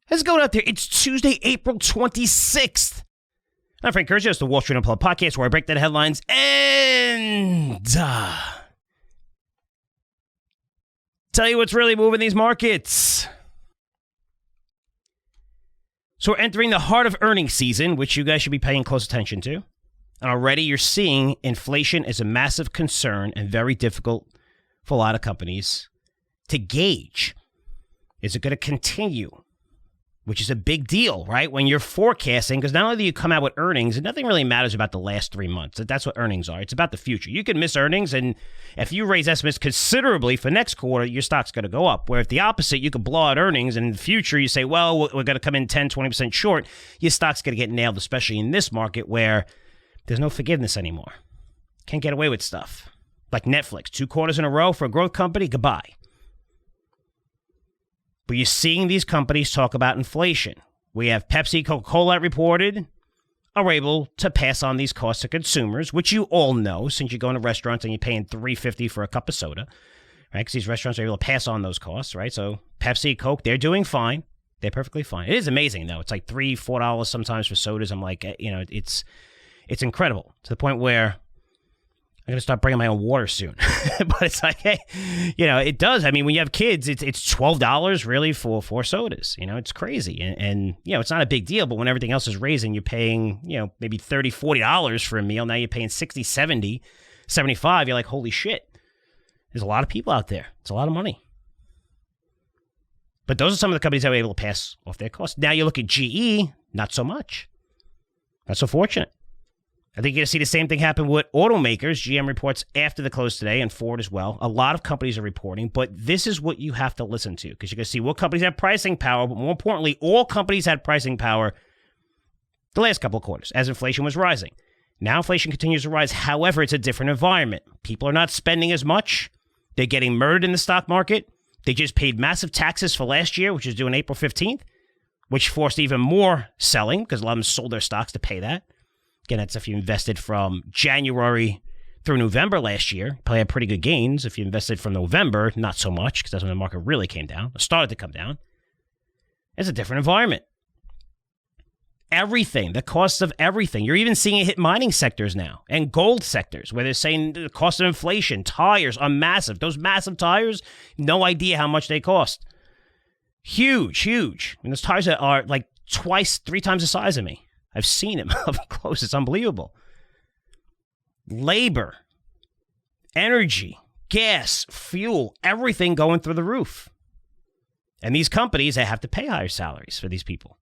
How's it going out there? It's Tuesday, April 26th. I'm Frank Curzio. It's the Wall Street Unplugged podcast where I break down the headlines and tell you what's really moving these markets. So we're entering the heart of earnings season, which you guys should be paying close attention to. And already you're seeing inflation is a massive concern and very difficult for a lot of companies to gauge. Is it going to continue? Which is a big deal, right? When you're forecasting, because not only do you come out with earnings, and nothing really matters about the last 3 months. That's what earnings are. It's about the future. You can miss earnings, and if you raise estimates considerably for next quarter, your stock's going to go up. Where if the opposite, you could blow out earnings, and in the future, you say, well, we're going to come in 10, 20% short, your stock's going to get nailed, especially in this market where there's no forgiveness anymore. Can't get away with stuff. Like Netflix, 2 quarters in a row for a growth company, goodbye. But you're seeing these companies talk about inflation. We have Pepsi, Coca-Cola reported are able to pass on these costs to consumers, which you all know since you go into restaurants and you're paying $3.50 for a cup of soda, right? Because these restaurants are able to pass on those costs, right? So Pepsi, Coke, they're doing fine. They're perfectly fine. It is amazing, though. It's like $3, $4 sometimes for sodas. I'm like, it's incredible to the point where I'm going to start bringing my own water soon. But it's like, hey, it does. I mean, when you have kids, it's $12 really for 4 sodas. It's crazy. And it's not a big deal. But when everything else is raising, you're paying, maybe $30, $40 for a meal. Now you're paying $60, $70, $75. You're like, holy shit. There's a lot of people out there. It's a lot of money. But those are some of the companies that were able to pass off their costs. Now you look at GE, not so much. Not so fortunate. I think you're going to see the same thing happen with automakers. GM reports after the close today, and Ford as well. A lot of companies are reporting, but this is what you have to listen to, because you're going to see what companies have pricing power, but more importantly, all companies had pricing power the last couple of quarters as inflation was rising. Now inflation continues to rise. However, it's a different environment. People are not spending as much. They're getting murdered in the stock market. They just paid massive taxes for last year, which is due on April 15th, which forced even more selling because a lot of them sold their stocks to pay that. Again, that's if you invested from January through November last year. Probably had pretty good gains. If you invested from November, not so much, because that's when the market really came down. It started to come down. It's a different environment. Everything, the cost of everything. You're even seeing it hit mining sectors now and gold sectors, where they're saying the cost of inflation, tires are massive. Those massive tires, no idea how much they cost. Huge, huge. And those tires are like 2x, 3 times the size of me. I've seen him up close. It's unbelievable. Labor, energy, gas, fuel, everything going through the roof. And these companies, they have to pay higher salaries for these people.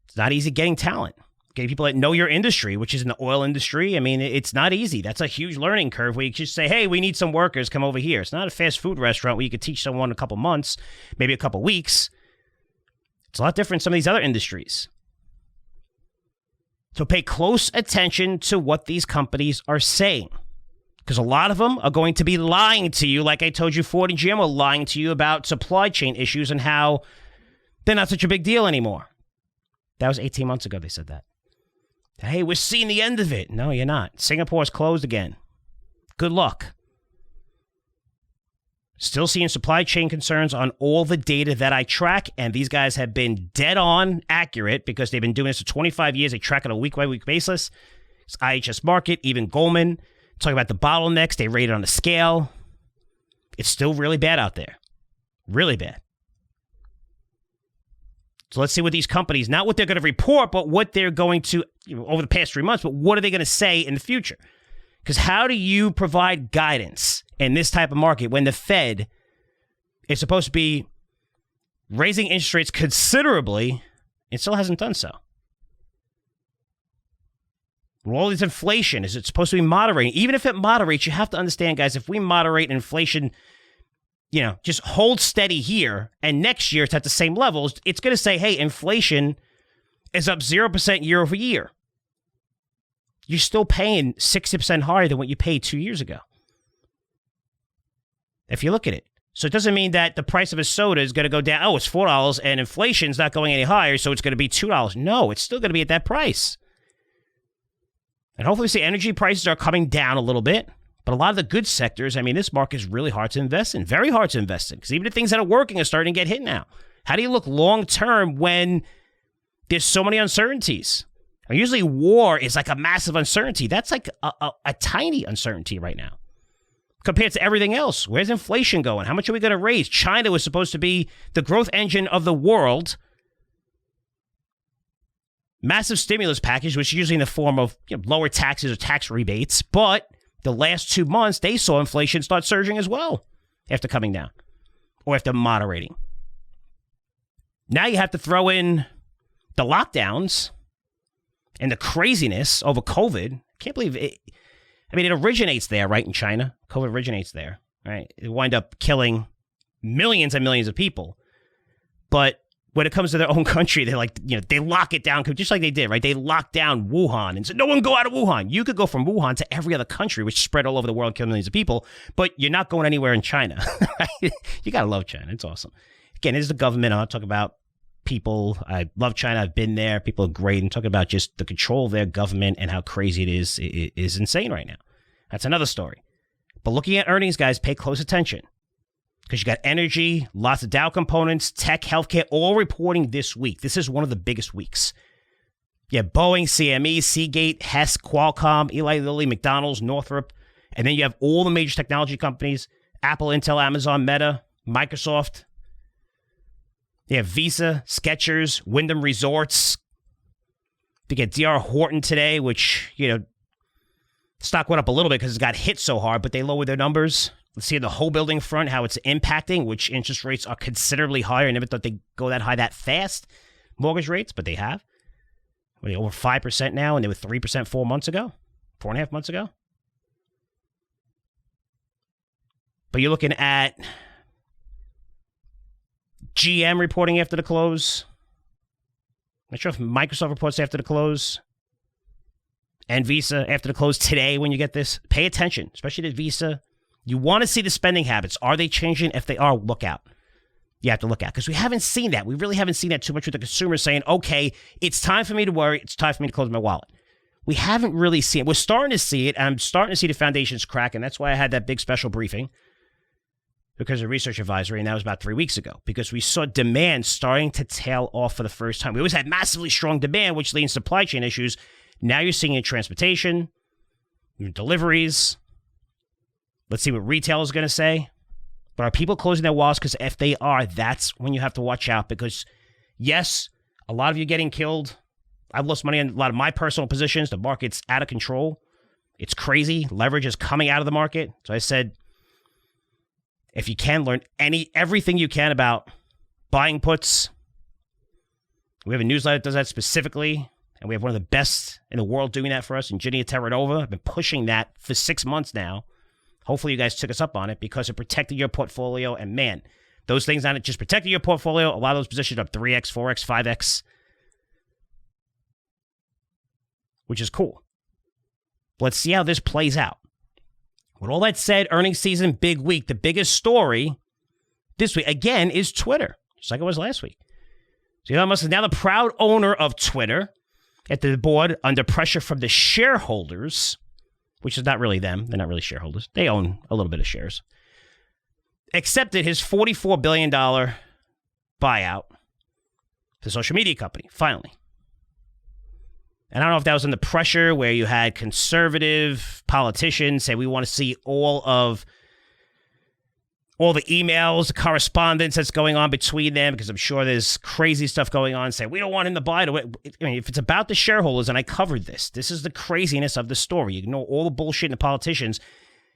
It's not easy getting talent. Getting people that know your industry, which is in the oil industry. I mean, it's not easy. That's a huge learning curve where you just say, hey, we need some workers, come over here. It's not a fast food restaurant where you could teach someone in a couple months, maybe a couple weeks. It's a lot different in some of these other industries. So pay close attention to what these companies are saying, because a lot of them are going to be lying to you. Like I told you, Ford and GM were lying to you about supply chain issues and how they're not such a big deal anymore. That was 18 months ago they said that. Hey, we're seeing the end of it. No, you're not. Singapore's closed again. Good luck. Still seeing supply chain concerns on all the data that I track, and these guys have been dead on accurate because they've been doing this for 25 years. They track it on a week-by-week basis. It's IHS Markit, even Goldman. Talking about the bottlenecks, they rate it on a scale. It's still really bad out there. Really bad. So let's see what these companies, not what they're going to report, but what they're going to, over the past 3 months, but what are they going to say in the future? Because how do you provide guidance in this type of market when the Fed is supposed to be raising interest rates considerably and still hasn't done so? With all this inflation, is it supposed to be moderating? Even if it moderates, you have to understand, guys, if we moderate inflation, just hold steady here, and next year it's at the same levels, it's going to say, hey, inflation is up 0% year over year. You're still paying 60% higher than what you paid 2 years ago, if you look at it. So it doesn't mean that the price of a soda is going to go down. Oh, it's $4 and inflation's not going any higher, so it's going to be $2. No, it's still going to be at that price. And hopefully, see, energy prices are coming down a little bit. But a lot of the good sectors, I mean, this market is really hard to invest in. Very hard to invest in. Because even the things that are working are starting to get hit now. How do you look long term when there's so many uncertainties? Usually war is like a massive uncertainty. That's like a tiny uncertainty right now compared to everything else. Where's inflation going? How much are we going to raise? China was supposed to be the growth engine of the world. Massive stimulus package, which is usually in the form of lower taxes or tax rebates. But the last 2 months, they saw inflation start surging as well after coming down or after moderating. Now you have to throw in the lockdowns and the craziness over COVID. Can't believe it. I mean, it originates there, right, in China. COVID originates there, right? It wind up killing millions and millions of people. But when it comes to their own country, they're like, they lock it down, just like they did, right? They locked down Wuhan and said, no one go out of Wuhan. You could go from Wuhan to every other country, which spread all over the world and killed millions of people, but you're not going anywhere in China. You got to love China. It's awesome. Again, it is the government. I'll talk about people. I love China. I've been there. People are great. And talking about just the control of their government and how crazy it is insane right now. That's another story. But looking at earnings, guys, pay close attention. Because you got energy, lots of Dow components, tech, healthcare, all reporting this week. This is one of the biggest weeks. You have Boeing, CME, Seagate, Hess, Qualcomm, Eli Lilly, McDonald's, Northrop. And then you have all the major technology companies, Apple, Intel, Amazon, Meta, Microsoft. You have Visa, Skechers, Wyndham Resorts. You get D.R. Horton today, which, stock went up a little bit because it got hit so hard, but they lowered their numbers. Let's see the whole building front, how it's impacting, which interest rates are considerably higher. I never thought they'd go that high that fast, mortgage rates, but they have. They're over 5% now, and they were 3% 4 months ago, 4.5 months ago. But you're looking at GM reporting after the close. Not sure if Microsoft reports after the close. And Visa after the close today when you get this. Pay attention, especially to Visa. You want to see the spending habits. Are they changing? If they are, look out. You have to look out because we haven't seen that. We really haven't seen that too much with the consumers saying, okay, it's time for me to worry. It's time for me to close my wallet. We haven't really seen it. We're starting to see it. And I'm starting to see the foundations crack. And that's why I had that big special briefing because of research advisory. And that was about 3 weeks ago because we saw demand starting to tail off for the first time. We always had massively strong demand, which leads to supply chain issues. Now you're seeing it in transportation, deliveries. Let's see what retail is going to say. But are people closing their wallets? Because if they are, that's when you have to watch out. Because, yes, a lot of you getting killed. I've lost money on a lot of my personal positions. The market's out of control. It's crazy. Leverage is coming out of the market. So I said, if you can, learn everything you can about buying puts. We have a newsletter that does that specifically. And we have one of the best in the world doing that for us, Ingenia Terranova. I've been pushing that for 6 months now. Hopefully you guys took us up on it because it protected your portfolio. And man, those things not just protected your portfolio. A lot of those positions are up 3x, 4x, 5x, which is cool. Let's see how this plays out. With all that said, earnings season, big week. The biggest story this week, again, is Twitter, just like it was last week. So Elon Musk is now the proud owner of Twitter at the board under pressure from the shareholders, which is not really them. They're not really shareholders. They own a little bit of shares. Accepted his $44 billion buyout for the social media company, finally. And I don't know if that was under pressure where you had conservative politicians say, we want to see all the emails, the correspondence that's going on between them, because I'm sure there's crazy stuff going on, say, we don't want him to buy it. I mean, if it's about the shareholders, and I covered this is the craziness of the story. You ignore all the bullshit and the politicians.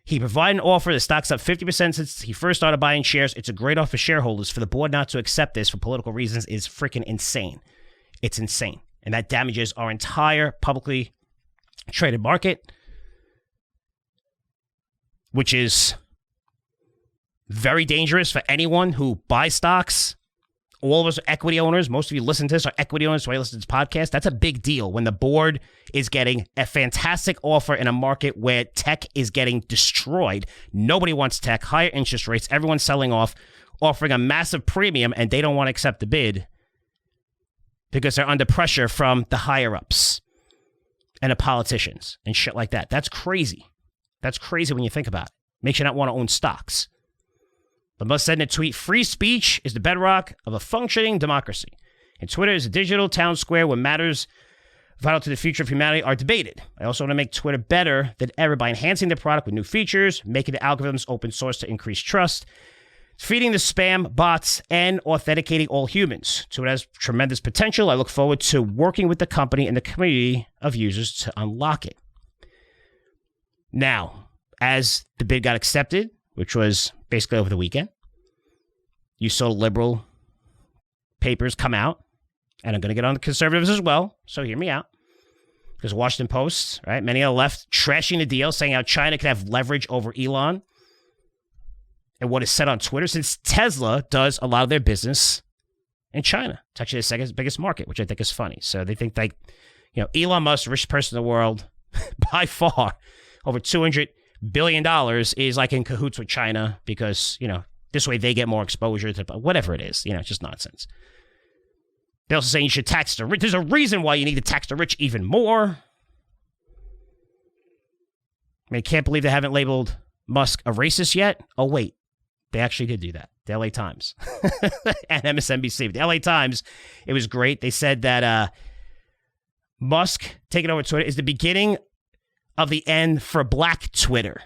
He provided an offer. The stock's up 50% since he first started buying shares. It's a great offer for shareholders. For the board not to accept this for political reasons is freaking insane. It's insane. And that damages our entire publicly traded market, which is very dangerous for anyone who buys stocks. All of us are equity owners. Most of you listen to this are equity owners, so I listen to this podcast. That's a big deal when the board is getting a fantastic offer in a market where tech is getting destroyed. Nobody wants tech, higher interest rates, everyone's selling off, offering a massive premium, and they don't want to accept the bid because they're under pressure from the higher-ups and the politicians and shit like that. That's crazy. That's crazy when you think about it. Makes you not want to own stocks. But Musk said in a tweet, free speech is the bedrock of a functioning democracy. And Twitter is a digital town square where matters vital to the future of humanity are debated. I also want to make Twitter better than ever by enhancing the product with new features, making the algorithms open source to increase trust, feeding the spam, bots, and authenticating all humans. Twitter has tremendous potential. I look forward to working with the company and the community of users to unlock it. Now, as the bid got accepted, which was basically over the weekend, you saw liberal papers come out, and I'm going to get on the conservatives as well, so hear me out. Because Washington Post, right, many on the left trashing the deal, saying how China could have leverage over Elon and what is said on Twitter, since Tesla does a lot of their business in China. It's actually the second biggest market, which I think is funny. So they think, like, you know, Elon Musk, the richest person in the world, by far, over $200 billion, is like in cahoots with China because, you know, this way they get more exposure to whatever it is. You know, it's just nonsense. They're also saying you should tax the rich. There's a reason why you need to tax the rich even more. I mean, I can't believe they haven't labeled Musk a racist yet. Oh, wait. They actually did do that. The LA Times and MSNBC. But the LA Times, it was great. They said that Musk taking over Twitter is the beginning of the end for Black Twitter.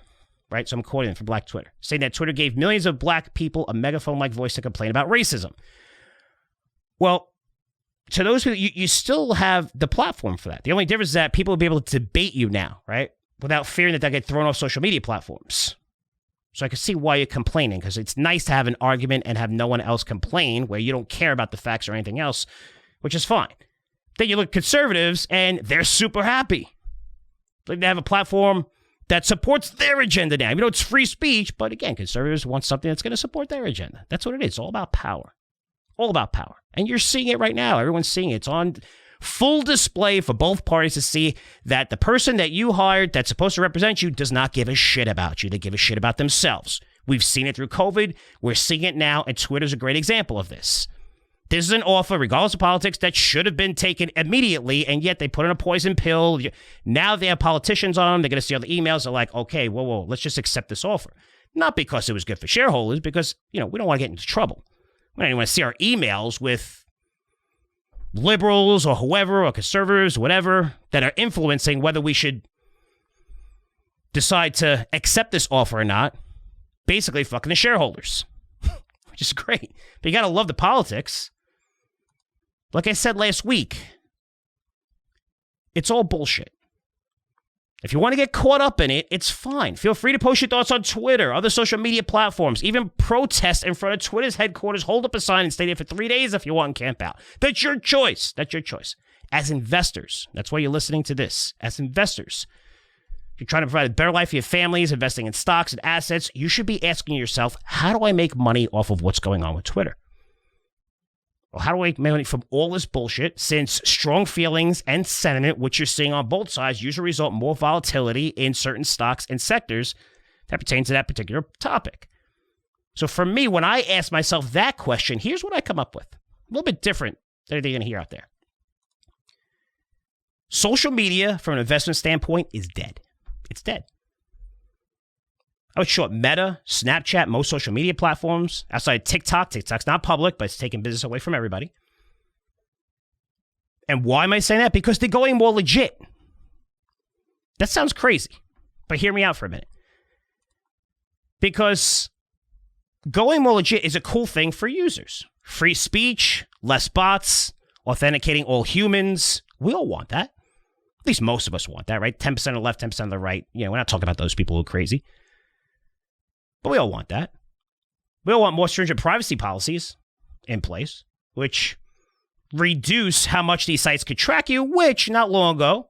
Right? So I'm quoting them for Black Twitter, saying that Twitter gave millions of Black people a megaphone-like voice to complain about racism. Well, to those people, you still have the platform for that. The only difference is that people will be able to debate you now, right? Without fearing that they'll get thrown off social media platforms. So I can see why you're complaining, because it's nice to have an argument and have no one else complain where you don't care about the facts or anything else, which is fine. Then you look at conservatives and they're super happy. Like they have a platform that supports their agenda now. You know, it's free speech, but again, conservatives want something that's going to support their agenda. That's what it is. It's all about power. All about power. And you're seeing it right now. Everyone's seeing it. It's on full display for both parties to see that the person that you hired that's supposed to represent you does not give a shit about you. They give a shit about themselves. We've seen it through COVID. We're seeing it now, and Twitter's a great example of this. This is an offer, regardless of politics, that should have been taken immediately, and yet they put in a poison pill. Now they have politicians on them. They're going to see all the emails. They're like, okay, whoa, let's just accept this offer. Not because it was good for shareholders, because, you know, we don't want to get into trouble. We don't even want to see our emails with liberals or whoever or conservatives, whatever, that are influencing whether we should decide to accept this offer or not. Basically fucking the shareholders, which is great. But you got to love the politics. Like I said last week, it's all bullshit. If you want to get caught up in it, it's fine. Feel free to post your thoughts on Twitter, other social media platforms, even protest in front of Twitter's headquarters, hold up a sign and stay there for 3 days if you want and camp out. That's your choice. That's your choice. As investors, that's why you're listening to this. As investors, you're trying to provide a better life for your families, investing in stocks and assets, you should be asking yourself, how do I make money off of what's going on with Twitter? Well, how do I make money from all this bullshit, since strong feelings and sentiment, which you're seeing on both sides, usually result in more volatility in certain stocks and sectors that pertain to that particular topic? So for me, when I ask myself that question, here's what I come up with. A little bit different than anything you're going to hear out there. Social media, from an investment standpoint, is dead. It's dead. I would short Meta, Snapchat, most social media platforms. Outside TikTok, TikTok's not public, but it's taking business away from everybody. And why am I saying that? Because they're going more legit. That sounds crazy, but hear me out for a minute. Because going more legit is a cool thing for users. Free speech, less bots, authenticating all humans. We all want that. At least most of us want that, right? 10% on the left, 10% on the right. You know, we're not talking about those people who are crazy. But we all want that. We all want more stringent privacy policies in place, which reduce how much these sites could track you, which not long ago,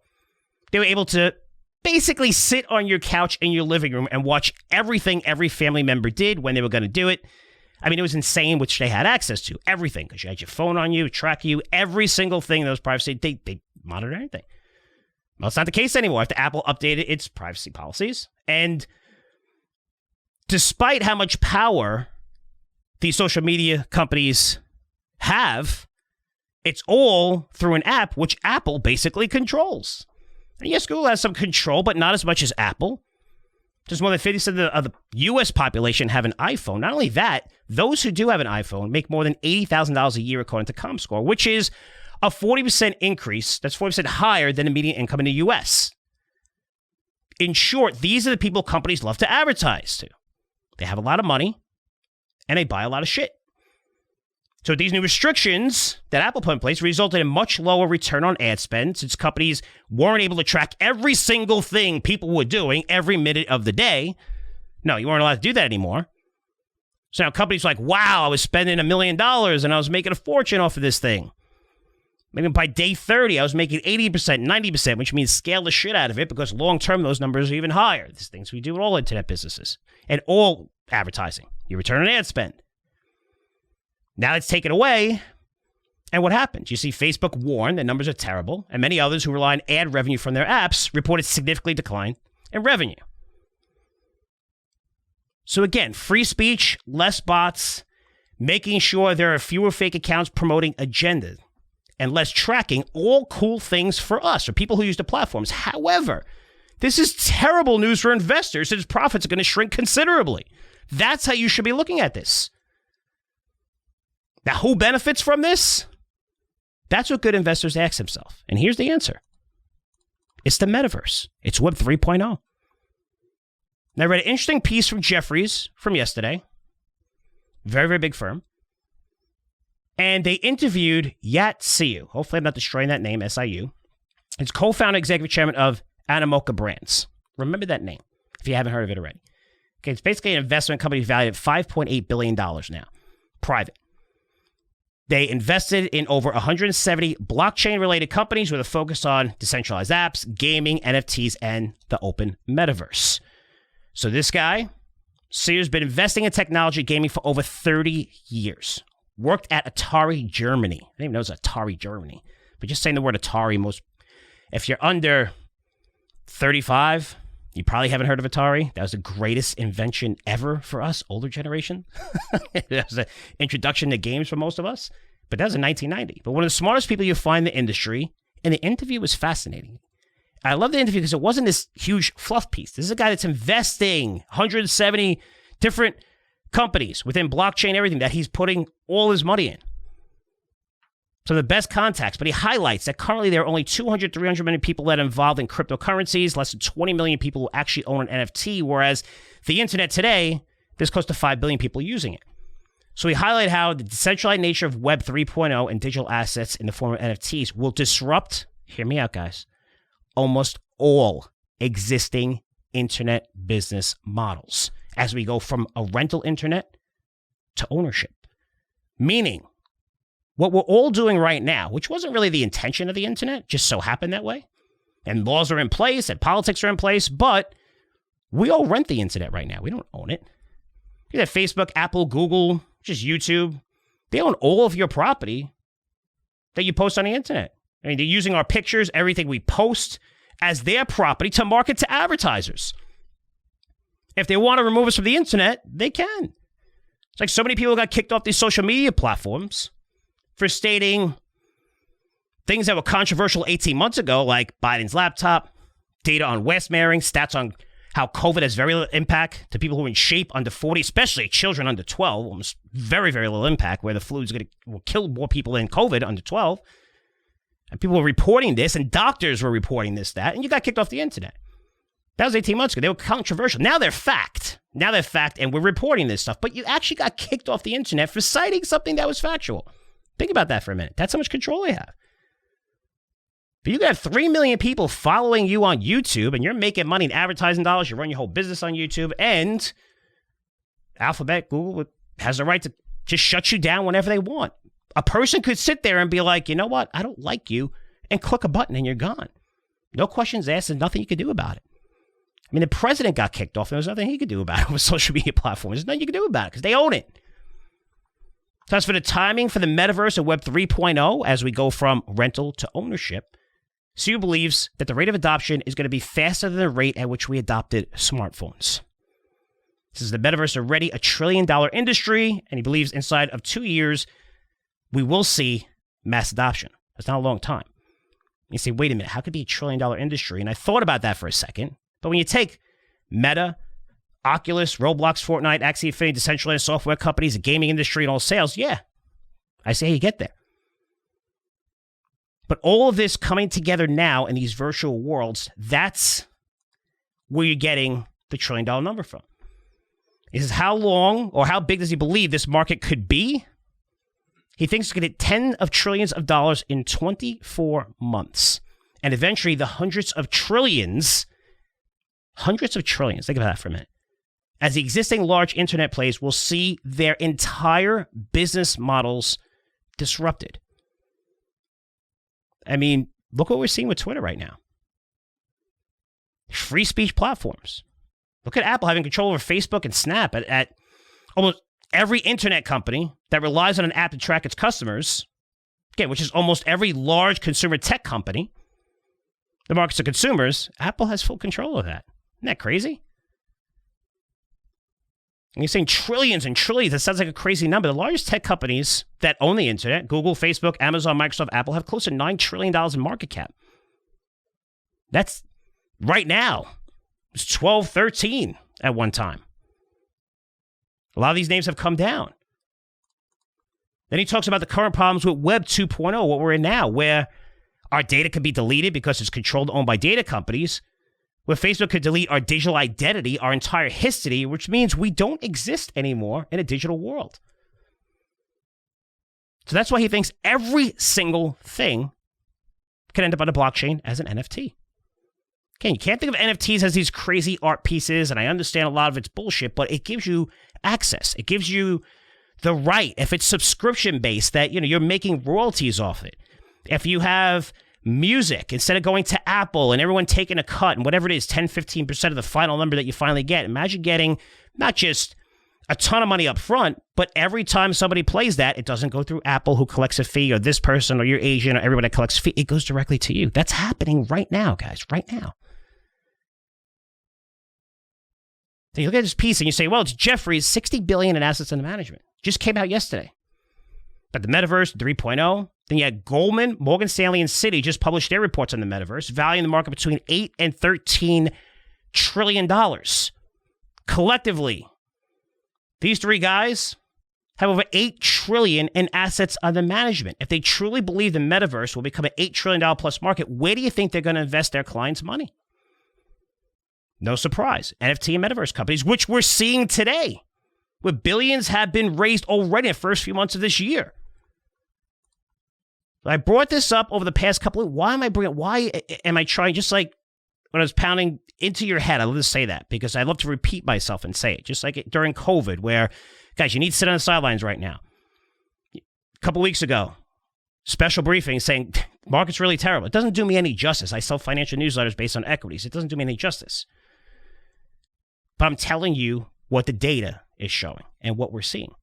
they were able to basically sit on your couch in your living room and watch everything every family member did when they were going to do it. I mean, it was insane, which they had access to. Everything, because you had your phone on you, track you, every single thing that was privacy, they monitor anything. Well, it's not the case anymore after Apple updated its privacy policies. And despite how much power these social media companies have, it's all through an app, which Apple basically controls. And yes, Google has some control, but not as much as Apple. Just more than 50% of the U.S. population have an iPhone. Not only that, those who do have an iPhone make more than $80,000 a year according to ComScore, which is a 40% increase. That's 40% higher than the median income in the U.S. In short, these are the people companies love to advertise to. They have a lot of money, and they buy a lot of shit. So these new restrictions that Apple put in place resulted in much lower return on ad spend since companies weren't able to track every single thing people were doing every minute of the day. No, you weren't allowed to do that anymore. So now companies are like, wow, I was spending $1 million and I was making a fortune off of this thing. Maybe by day 30, I was making 80%, 90%, which means scale the shit out of it because long-term, those numbers are even higher. These things we do with all internet businesses and all advertising. Your return on ad spend. Now it's taken away, and what happens? You see Facebook warn that numbers are terrible, and many others who rely on ad revenue from their apps reported significantly decline in revenue. So again, free speech, less bots, making sure there are fewer fake accounts promoting agendas, and less tracking, all cool things for us, or people who use the platforms. However, this is terrible news for investors since profits are going to shrink considerably. That's how you should be looking at this. Now, who benefits from this? That's what good investors ask themselves. And here's the answer. It's the metaverse. It's Web 3.0. Now, I read an interesting piece from Jefferies from yesterday. Very, very big firm. And they interviewed Yat Siu. Hopefully I'm not destroying that name, S-I-U. It's co-founder, executive chairman of Animoca Brands. Remember that name if you haven't heard of it already. Okay, it's basically an investment company valued at $5.8 billion now. Private. They invested in over 170 blockchain-related companies with a focus on decentralized apps, gaming, NFTs, and the open metaverse. So this guy, Sears, been investing in technology gaming for over 30 years. Worked at Atari Germany. I didn't even know it was Atari Germany. But just saying the word Atari, if you're under 35, you probably haven't heard of Atari. That was the greatest invention ever for us, older generation. That was the introduction to games for most of us. But that was in 1990. But one of the smartest people you find in the industry, and the interview was fascinating. I love the interview because it wasn't this huge fluff piece. This is a guy that's investing 170 different companies within blockchain, everything that he's putting all his money in. So the best contacts, but he highlights that currently there are only 200, 300 million people that are involved in cryptocurrencies, less than 20 million people who actually own an NFT, whereas the internet today, there's close to 5 billion people using it. So he highlighted how the decentralized nature of Web 3.0 and digital assets in the form of NFTs will disrupt, hear me out guys, almost all existing internet business models as we go from a rental internet to ownership. Meaning, what we're all doing right now, which wasn't really the intention of the internet, just so happened that way, and laws are in place and politics are in place, but we all rent the internet right now. We don't own it. You have Facebook, Apple, Google, just YouTube. They own all of your property that you post on the internet. I mean, they're using our pictures, everything we post, as their property to market to advertisers. If they want to remove us from the internet, they can. It's like so many people got kicked off these social media platforms for stating things that were controversial 18 months ago, like Biden's laptop, data on West Maring, stats on how COVID has very little impact to people who are in shape under 40, especially children under 12, almost very, very little impact, where the flu is will kill more people than COVID under 12. And people were reporting this, and doctors were reporting this, that, and you got kicked off the internet. That was 18 months ago. They were controversial. Now they're fact. Now they're fact, and we're reporting this stuff. But you actually got kicked off the internet for citing something that was factual. Think about that for a minute. That's how much control they have. But you got 3 million people following you on YouTube, and you're making money in advertising dollars. You run your whole business on YouTube, and Alphabet, Google has the right to just shut you down whenever they want. A person could sit there and be like, you know what? I don't like you, and click a button, and you're gone. No questions asked. There's nothing you could do about it. I mean, the president got kicked off, and there's nothing he could do about it with social media platforms. There's nothing you can do about it because they own it. So as for the timing for the metaverse and Web 3.0, as we go from rental to ownership, Siu believes that the rate of adoption is going to be faster than the rate at which we adopted smartphones. This is the metaverse already $1 trillion industry, and he believes inside of 2 years, we will see mass adoption. That's not a long time. You say, wait a minute, how could it be $1 trillion industry? And I thought about that for a second. But when you take Meta, Oculus, Roblox, Fortnite, Axie Infinity, decentralized software companies, the gaming industry, and all sales. Yeah, I say you get there. But all of this coming together now in these virtual worlds, that's where you're getting the $1 trillion number from. Is how long or how big does he believe this market could be? He thinks it's going to hit tens of trillions of dollars in 24 months. And eventually the hundreds of trillions, think about that for a minute, as the existing large internet players will see their entire business models disrupted. I mean, look what we're seeing with Twitter right now. Free speech platforms. Look at Apple having control over Facebook and Snap at almost every internet company that relies on an app to track its customers, again, which is almost every large consumer tech company that markets to consumers. Apple has full control of that. Isn't that crazy? And you're saying trillions and trillions. That sounds like a crazy number. The largest tech companies that own the internet, Google, Facebook, Amazon, Microsoft, Apple, have close to $9 trillion in market cap. That's right now. It's 12, 13 at one time. A lot of these names have come down. Then he talks about the current problems with Web 2.0, what we're in now, where our data could be deleted because it's controlled, owned by data companies, where Facebook could delete our digital identity, our entire history, which means we don't exist anymore in a digital world. So that's why he thinks every single thing can end up on a blockchain as an NFT. Again, you can't think of NFTs as these crazy art pieces, and I understand a lot of it's bullshit, but it gives you access. It gives you the right, if it's subscription-based, that you're making royalties off it. If you have music, instead of going to Apple and everyone taking a cut and whatever it is, 10, 15% of the final number that you finally get, imagine getting not just a ton of money up front, but every time somebody plays that, it doesn't go through Apple who collects a fee, or this person, or your agent, or everybody that collects a fee. It goes directly to you. That's happening right now, guys, right now. So you look at this piece and you say, well, it's Jefferies, $60 billion in assets under management. Just came out yesterday. But the metaverse, 3.0. Then you had Goldman, Morgan Stanley, and Citi just published their reports on the metaverse, valuing the market between $8 and $13 trillion. Collectively, these three guys have over $8 trillion in assets under management. If they truly believe the metaverse will become an $8 trillion plus market, where do you think they're going to invest their clients' money? No surprise. NFT and metaverse companies, which we're seeing today, where billions have been raised already in the first few months of this year. I brought this up over the past couple of, why am I trying, just like when I was pounding into your head, I love to say that because I love to repeat myself and say it, just like during COVID, where, guys, you need to sit on the sidelines right now. A couple weeks ago, special briefing saying, market's really terrible. It doesn't do me any justice. I sell financial newsletters based on equities. It doesn't do me any justice. But I'm telling you what the data is showing and what we're seeing.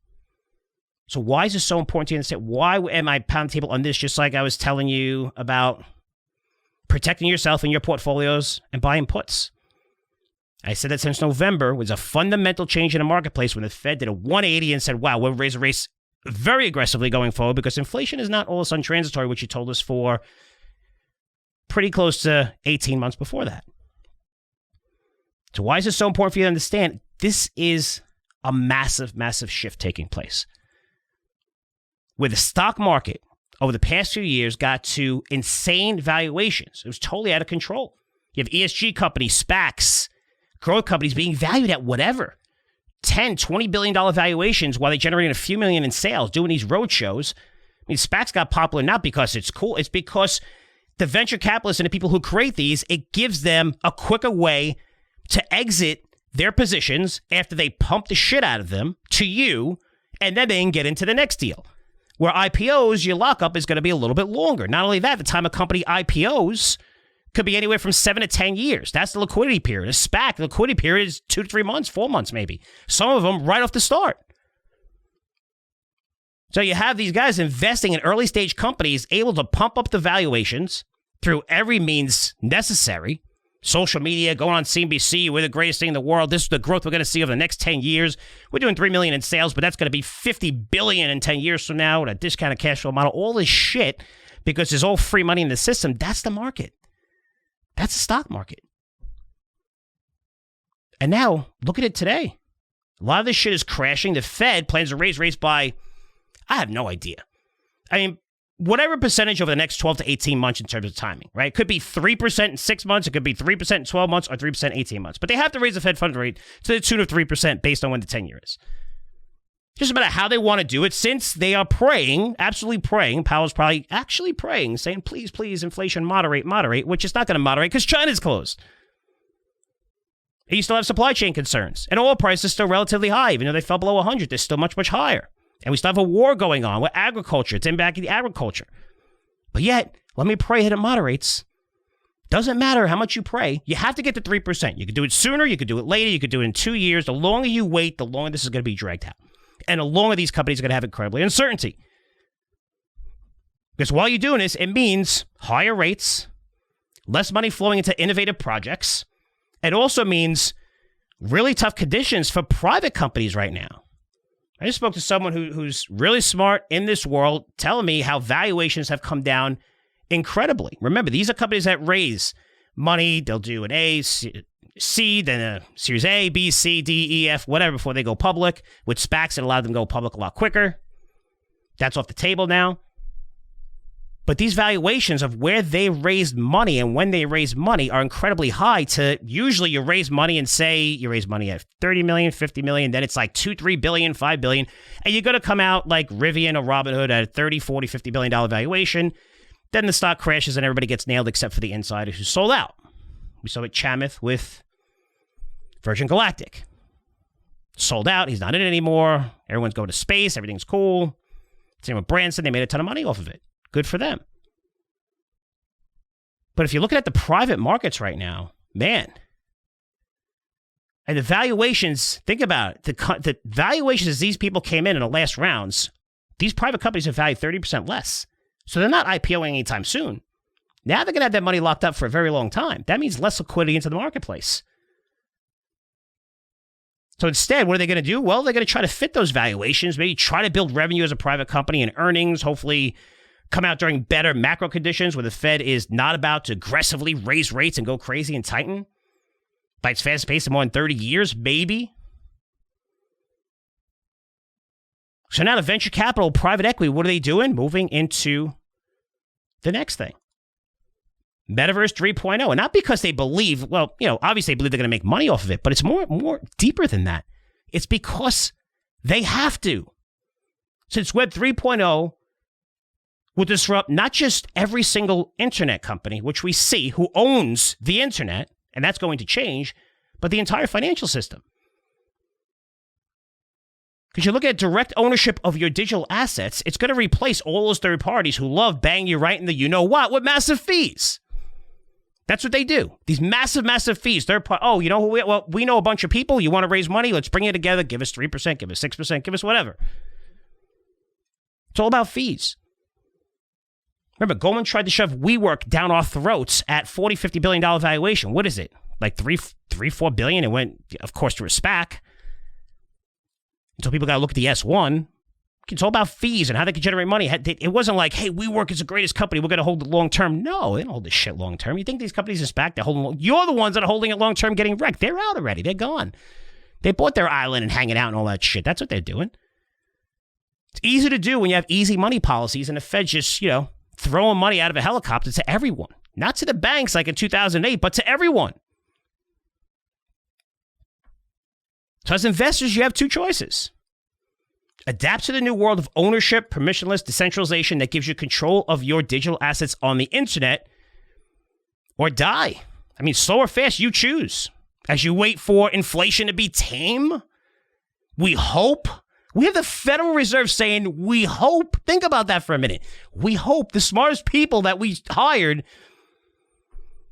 So why is this so important to you understand? Why am I pounding the table on this, just like I was telling you about protecting yourself and your portfolios and buying puts? I said that since November was a fundamental change in the marketplace when the Fed did a 180 and said, wow, we'll raise the rates very aggressively going forward because inflation is not all of a sudden transitory, which you told us for pretty close to 18 months before that. So why is this so important for you to understand? This is a massive, massive shift taking place, where the stock market over the past few years got to insane valuations. It was totally out of control. You have ESG companies, SPACs, growth companies being valued at whatever, $10, $20 billion valuations while they're generating a few million in sales, doing these road shows. I mean, SPACs got popular not because it's cool. It's because the venture capitalists and the people who create these, it gives them a quicker way to exit their positions after they pump the shit out of them to you, and then they can get into the next deal. Where IPOs, your lockup is going to be a little bit longer. Not only that, the time a company IPOs could be anywhere from 7 to 10 years. That's the liquidity period. A SPAC, the liquidity period is 2 to 3 months, 4 months maybe. Some of them right off the start. So you have these guys investing in early stage companies able to pump up the valuations through every means necessary. Social media, going on CNBC, we're the greatest thing in the world. This is the growth we're going to see over the next 10 years. We're doing $3 million in sales, but that's going to be $50 billion in 10 years from now with a discounted cash flow model. All this shit, because there's all free money in the system. That's the market. That's the stock market. And now, look at it today. A lot of this shit is crashing. The Fed plans to raise rates by, I have no idea. I mean, whatever percentage over the next 12 to 18 months in terms of timing, right? It could be 3% in 6 months. It could be 3% in 12 months or 3% in 18 months. But they have to raise the Fed funds rate to the tune of 3% based on when the 10-year is. Just a matter how they want to do it, since they are praying, absolutely praying. Powell's probably actually praying, saying, please, please, inflation, moderate, which is not going to moderate because China's closed. And you still have supply chain concerns. And oil prices are still relatively high. Even though they fell below 100, they're still much, much higher. And we still have a war going on with agriculture. It's impacting the agriculture. But yet, let me pray that it moderates. Doesn't matter how much you pray. You have to get to 3%. You could do it sooner. You could do it later. You could do it in 2 years. The longer you wait, the longer this is going to be dragged out. And the longer these companies are going to have incredibly uncertainty. Because while you're doing this, it means higher rates, less money flowing into innovative projects. It also means really tough conditions for private companies right now. I just spoke to someone who's really smart in this world, telling me how valuations have come down incredibly. Remember, these are companies that raise money. They'll do an A, C, then a Series A, B, C, D, E, F, whatever, before they go public. With SPACs, it allowed them to go public a lot quicker. That's off the table now. But these valuations of where they raised money and when they raise money are incredibly high. To usually you raise money and say you raise money at 30 million, 50 million, then it's like 2, 3 billion, 5 billion. And you're going to come out like Rivian or Robinhood at a 30, 40, $50 billion valuation. Then the stock crashes and everybody gets nailed except for the insiders who sold out. We saw it Chamath with Virgin Galactic. Sold out. He's not in it anymore. Everyone's going to space. Everything's cool. Same with Branson. They made a ton of money off of it. Good for them. But if you're looking at the private markets right now, man, and the valuations, think about it. The valuations as these people came in the last rounds, these private companies are valued 30% less. So they're not IPOing anytime soon. Now they're going to have that money locked up for a very long time. That means less liquidity into the marketplace. So instead, what are they going to do? Well, they're going to try to fit those valuations, maybe try to build revenue as a private company and earnings, hopefully come out during better macro conditions where the Fed is not about to aggressively raise rates and go crazy and tighten by its fastest pace in more than 30 years, maybe. So now the venture capital, private equity, what are they doing? Moving into the next thing. Metaverse 3.0. And not because they believe, well, obviously they believe they're going to make money off of it, but it's more deeper than that. It's because they have to. Since Web 3.0 will disrupt not just every single internet company, which we see, who owns the internet, and that's going to change, but the entire financial system. Because you look at direct ownership of your digital assets, it's going to replace all those third parties who love banging you right in the you-know-what with massive fees. That's what they do. These massive, massive fees. You know who we know a bunch of people. You want to raise money? Let's bring it together. Give us 3%, give us 6%, give us whatever. It's all about fees. Remember, Goldman tried to shove WeWork down our throats at $40, $50 billion valuation. What is it? Like $4 billion? It went, of course, to a SPAC. So people got to look at the S1. It's all about fees and how they can generate money. It wasn't like, hey, WeWork is the greatest company. We're going to hold it long term. No, they don't hold this shit long term. You think these companies in SPAC, they're holding? You're the ones that are holding it long term, getting wrecked. They're out already. They're gone. They bought their island and hanging out and all that shit. That's what they're doing. It's easy to do when you have easy money policies and the Fed just, throwing money out of a helicopter to everyone. Not to the banks like in 2008, but to everyone. So as investors, you have two choices. Adapt to the new world of ownership, permissionless decentralization that gives you control of your digital assets on the internet, or die. I mean, slow or fast, you choose. As you wait for inflation to be tame, we hope. We have the Federal Reserve saying, we hope. Think about that for a minute. We hope the smartest people that we hired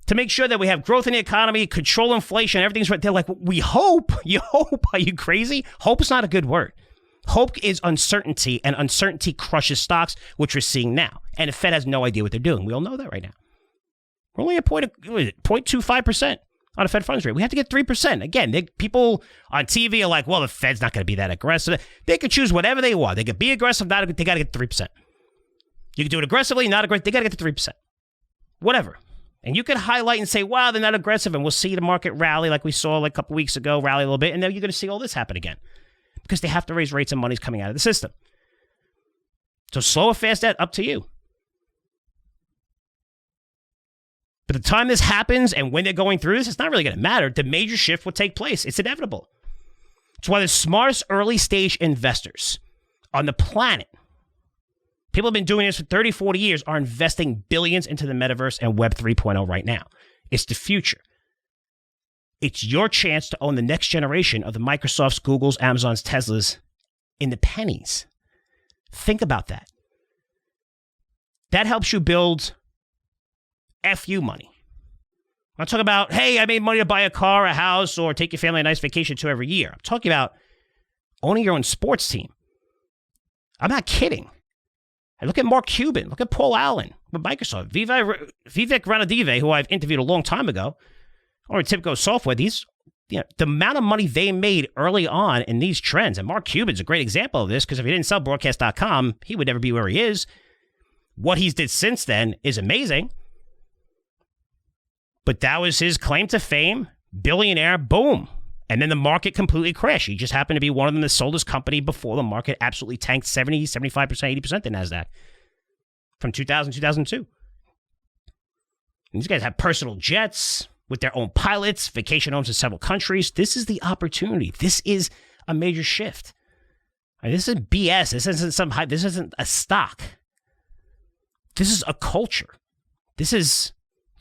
to make sure that we have growth in the economy, control inflation, everything's right. They're like, we hope. You hope? Are you crazy? Hope is not a good word. Hope is uncertainty, and uncertainty crushes stocks, which we're seeing now. And the Fed has no idea what they're doing. We all know that right now. We're only at 0.25% on a Fed funds rate. We have to get 3%. Again, people on TV are like, well, the Fed's not going to be that aggressive. They could choose whatever they want. They could be aggressive, they got to get 3%. You can do it aggressively, not aggressive. They got to get to 3%. Whatever. And you can highlight and say, wow, they're not aggressive, and we'll see the market rally like we saw like a couple weeks ago, rally a little bit, and then you're going to see all this happen again because they have to raise rates and money's coming out of the system. So slow or fast, that up to you. But the time this happens and when they're going through this, it's not really going to matter. The major shift will take place. It's inevitable. It's why the smartest early stage investors on the planet, people have been doing this for 30, 40 years, are investing billions into the metaverse and Web 3.0 right now. It's the future. It's your chance to own the next generation of the Microsofts, Googles, Amazons, Teslas in the pennies. Think about that. That helps you build FU money. I'm not talking about, hey, I made money to buy a car, a house, or take your family a nice vacation to every year. I'm talking about owning your own sports team. I'm not kidding. And look at Mark Cuban. Look at Paul Allen with Microsoft. Vivek Ranadive, who I've interviewed a long time ago, or Tipco Software, the amount of money they made early on in these trends, and Mark Cuban's a great example of this, because if he didn't sell Broadcast.com, he would never be where he is. What he's did since then is amazing. But that was his claim to fame, billionaire, boom. And then the market completely crashed. He just happened to be one of them that sold his company before the market absolutely tanked 70, 75%, 80% the NASDAQ from 2000, 2002. And these guys have personal jets with their own pilots, vacation homes in several countries. This is the opportunity. This is a major shift. This isn't BS. This isn't a stock. This is a culture. This is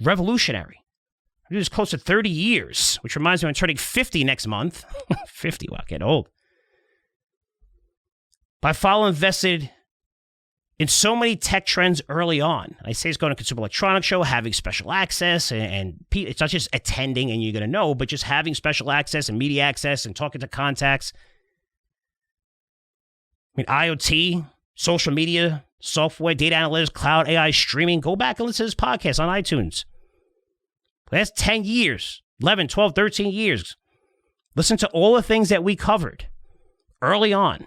revolutionary. I do this close to 30 years, which reminds me I'm turning 50 next month. 50, wow, getting old. By following invested in so many tech trends early on. I say it's going to Consumer Electronics Show, having special access, and it's not just attending and you're going to know, but just having special access and media access and talking to contacts. I mean, IoT, social media, software, data analytics, cloud, AI, streaming. Go back and listen to this podcast on iTunes. Last 10 years, 11, 12, 13 years. Listen to all the things that we covered early on.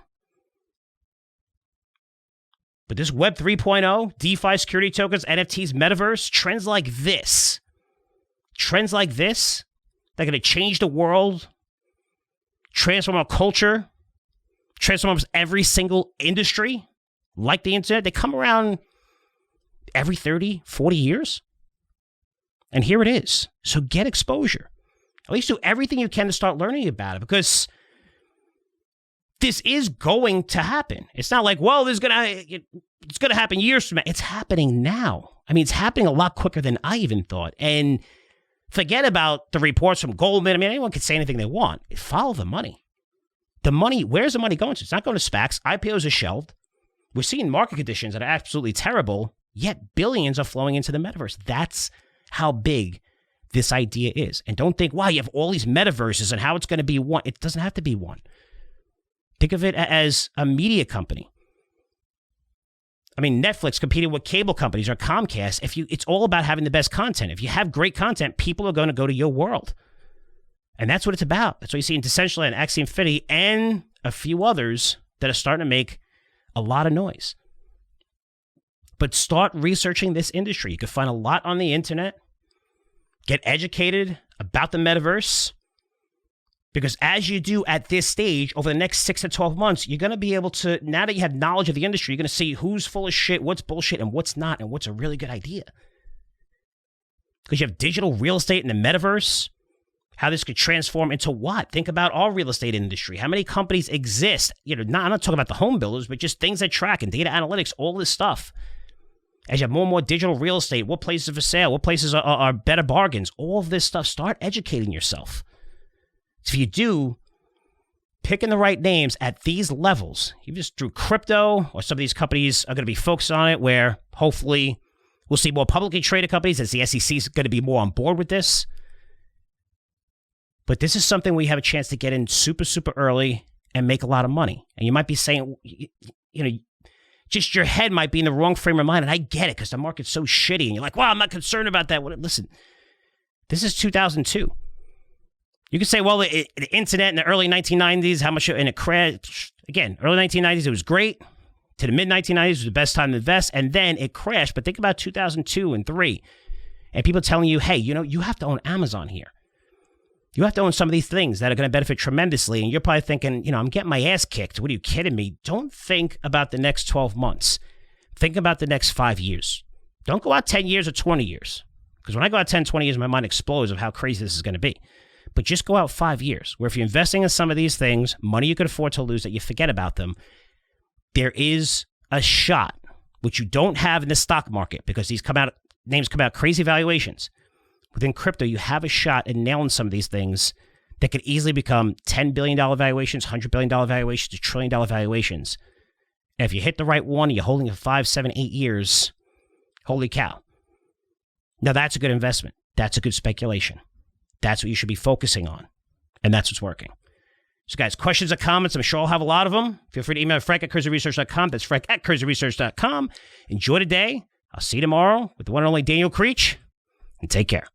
But this Web 3.0, DeFi, security tokens, NFTs, metaverse, trends like this, they're going to change the world, transform our culture, transform every single industry, like the internet. They come around every 30, 40 years. And here it is. So get exposure. At least do everything you can to start learning about it, because this is going to happen. It's not like, well, it's going to happen years from now. It's happening now. I mean, it's happening a lot quicker than I even thought. And forget about the reports from Goldman. I mean, anyone can say anything they want. Follow the money. The money, where's the money going to? It's not going to SPACs. IPOs are shelved. We're seeing market conditions that are absolutely terrible, yet billions are flowing into the metaverse. That's how big this idea is. And don't think, wow, you have all these metaverses and how it's going to be one. It doesn't have to be one. Think of it as a media company. I mean, Netflix competing with cable companies or Comcast. It's all about having the best content. If you have great content, people are going to go to your world. And that's what it's about. That's what you see in Decentraland and Axie Infinity and a few others that are starting to make a lot of noise. But start researching this industry. You can find a lot on the internet. Get educated about the metaverse. Because as you do at this stage, over the next 6 to 12 months, you're going to be able to, now that you have knowledge of the industry, you're going to see who's full of shit, what's bullshit, and what's not, and what's a really good idea. Because you have digital real estate in the metaverse, how this could transform into what? Think about our real estate industry. How many companies exist? I'm not talking about the home builders, but just things that track and data analytics, all this stuff. As you have more and more digital real estate, what places are for sale, what places are better bargains, all of this stuff, start educating yourself. So if you do, picking the right names at these levels, even just through crypto, or some of these companies are going to be focused on it, where hopefully we'll see more publicly traded companies as the SEC is going to be more on board with this. But this is something we have a chance to get in super, super early and make a lot of money. And you might be saying, just your head might be in the wrong frame of mind. And I get it, because the market's so shitty. And you're like, well, I'm not concerned about that. Listen, this is 2002. You could say, well, the internet in the early 1990s, how much, and it crashed. Again, early 1990s, it was great. To the mid 1990s was the best time to invest. And then it crashed. But think about 2002 and 3. and people telling you, hey, you have to own Amazon here. You have to own some of these things that are going to benefit tremendously. And you're probably thinking, I'm getting my ass kicked. What are you kidding me? Don't think about the next 12 months. Think about the next 5 years. Don't go out 10 years or 20 years. Because when I go out 10, 20 years, my mind explodes of how crazy this is going to be. But just go out 5 years, where if you're investing in some of these things, money you could afford to lose, that you forget about them, there is a shot, which you don't have in the stock market because names come out crazy valuations. Within crypto, you have a shot at nailing some of these things that could easily become $10 billion valuations, $100 billion valuations, $1 trillion valuations. And if you hit the right one and you're holding it for 5, 7, 8 years, holy cow. Now that's a good investment. That's a good speculation. That's what you should be focusing on. And that's what's working. So guys, questions or comments, I'm sure I'll have a lot of them. Feel free to email frank@curzioresearch.com. That's frank@curzioresearch.com. Enjoy the day. I'll see you tomorrow with the one and only Daniel Creech. And take care.